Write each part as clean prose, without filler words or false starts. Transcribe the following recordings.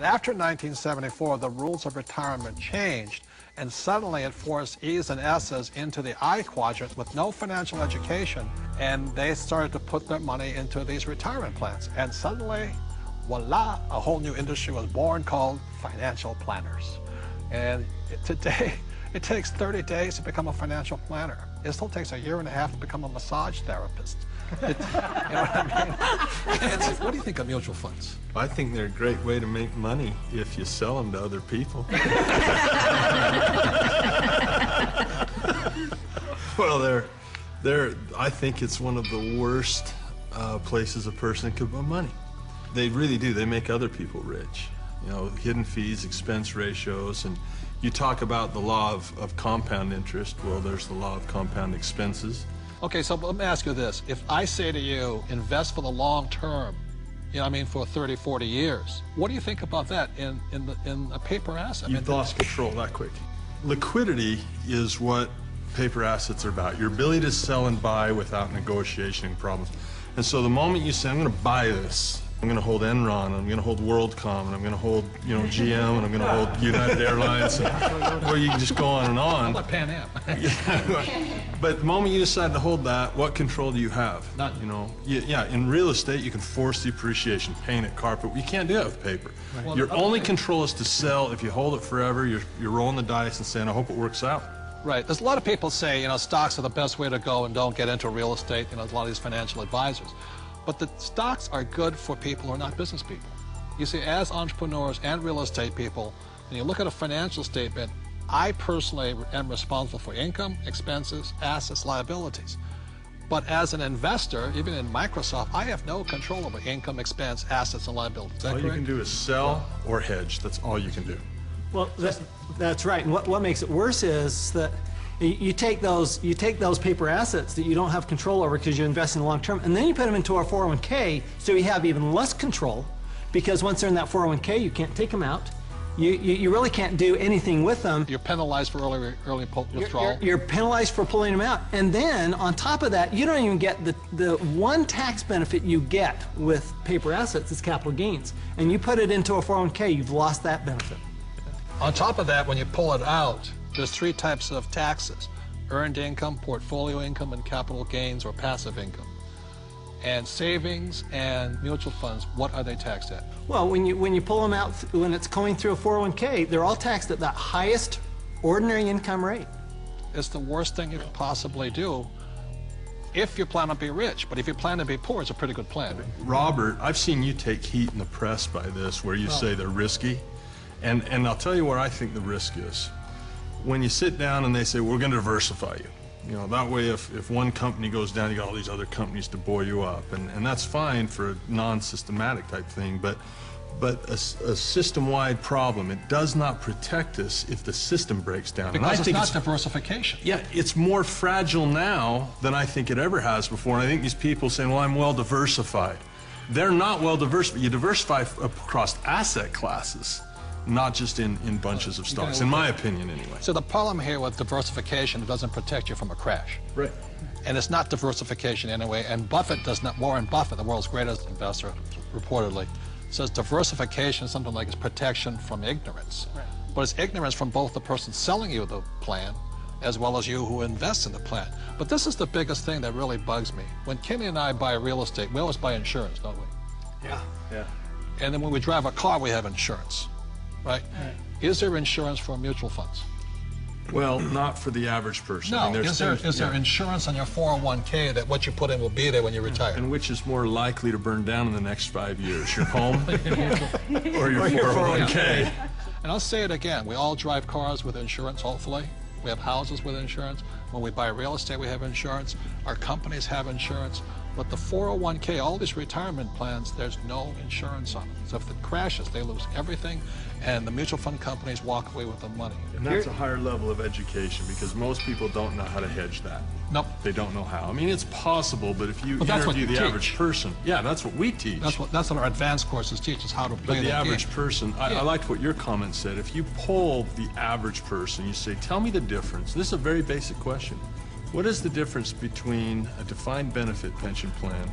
After 1974, the rules of retirement changed, and suddenly it forced E's and S's into the I quadrant with no financial education, and they started to put their money into these retirement plans. And suddenly, voila, a whole new industry was born called financial planners. And today, it takes 30 days to become a financial planner. It still takes a year and a half to become a massage therapist. You know what I mean? And what do you think of mutual funds? I think they're a great way to make money if you sell them to other people. Well, I think it's one of the worst places a person could put money. They really do. They make other people rich. You know, hidden fees, expense ratios, and you talk about the law of compound interest. Well, there's the law of compound expenses. Okay, so let me ask you this. If I say to you, invest for the long term, you know what I mean, for 30, 40 years, what do you think about that in a paper asset? You've lost control that quick. Liquidity is what paper assets are about. Your ability to sell and buy without negotiation problems. And so the moment you say, I'm going to buy this, I'm going to hold Enron, I'm going to hold WorldCom, and I'm going to hold, you know, GM, and I'm going to hold United Airlines. Well, you can just go on and on. How about Pan Am? But the moment you decide to hold that, what control do you have? None. You know, yeah, in real estate, you can force the appreciation, paint it, carpet. You can't do that with paper. Right. Well, your only control is to sell. If you hold it forever, you're rolling the dice and saying, I hope it works out. Right. There's a lot of people say, you know, stocks are the best way to go and don't get into real estate. You know, there's a lot of these financial advisors. But the stocks are good for people who are not business people. You see, as entrepreneurs and real estate people, when you look at a financial statement, I personally am responsible for income, expenses, assets, liabilities. But as an investor, even in Microsoft, I have no control over income, expense, assets, and liabilities. Is that correct? All you can do is sell or hedge. That's all you can do. Well, that's right. And what makes it worse is that you take those paper assets that you don't have control over because you invest in the long term, and then you put them into a 401k, so you have even less control, because once they're in that 401k, you can't take them out. You really can't do anything with them. You're penalized for early withdrawal. You're penalized for pulling them out. And then, on top of that, you don't even get the one tax benefit you get with paper assets is capital gains. And you put it into a 401k, you've lost that benefit. On top of that, when you pull it out, there's three types of taxes: earned income, portfolio income, and capital gains or passive income. And savings and mutual funds, what are they taxed at? Well, when you pull them out, when it's going through a 401k, they're all taxed at that highest ordinary income rate. It's the worst thing you could possibly do if you plan to be rich. But if you plan to be poor, it's a pretty good plan. Robert, I've seen you take heat in the press by this, where you say they're risky. And I'll tell you where I think the risk is. When you sit down and they say, we're going to diversify you. You know, that way if one company goes down, you got all these other companies to buoy you up. And that's fine for a non-systematic type thing, but a system-wide problem, it does not protect us if the system breaks down. Because it's not diversification. Yeah, it's more fragile now than I think it ever has before. And I think these people saying, well, I'm well diversified. They're not well diversified. You diversify across asset classes, not just in bunches of stocks, in my opinion anyway. So the problem here with diversification, it doesn't protect you from a crash. Right. And it's not diversification anyway, and Buffett does not, Warren Buffett, the world's greatest investor, reportedly, says diversification is something like it's protection from ignorance. Right. But it's ignorance from both the person selling you the plan as well as you who invest in the plan. But this is the biggest thing that really bugs me. When Kenny and I buy real estate, we always buy insurance, don't we? Yeah. And then when we drive a car, we have insurance. Right? Is there insurance for mutual funds? Well, not for the average person. No. I mean, is there insurance on your 401k that what you put in will be there when you retire? And which is more likely to burn down in the next 5 years, your home or your 401k? And I'll say it again. We all drive cars with insurance, hopefully. We have houses with insurance. When we buy real estate, we have insurance. Our companies have insurance. But the 401k, all these retirement plans, there's no insurance on them. So if it crashes, they lose everything, and the mutual fund companies walk away with the money. And that's a higher level of education, because most people don't know how to hedge that. Nope. They don't know how. I mean, it's possible, but if you interview the average person, yeah, that's what we teach. That's what our advanced courses teach us, how to play the average game. person, I liked what your comment said. If you poll the average person, you say, tell me the difference. This is a very basic question. What is the difference between a defined benefit pension plan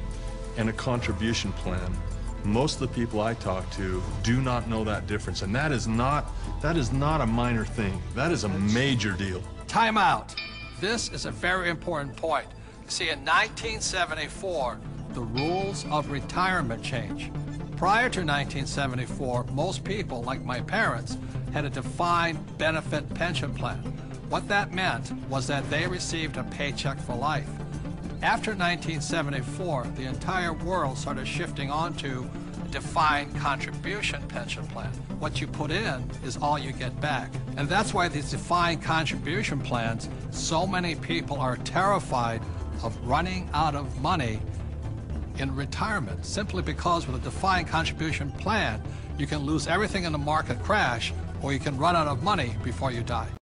and a contribution plan Most of the people I talk to do not know that difference, and that is not a minor thing. That is a major deal. Time out. This is a very important point. See, in 1974, the rules of retirement changed. Prior to 1974, most people, like my parents, had a defined benefit pension plan. What that meant was that they received a paycheck for life. After 1974, the entire world started shifting onto a defined contribution pension plan. What you put in is all you get back. And that's why these defined contribution plans, so many people are terrified of running out of money in retirement, simply because with a defined contribution plan, you can lose everything in the market crash, or you can run out of money before you die.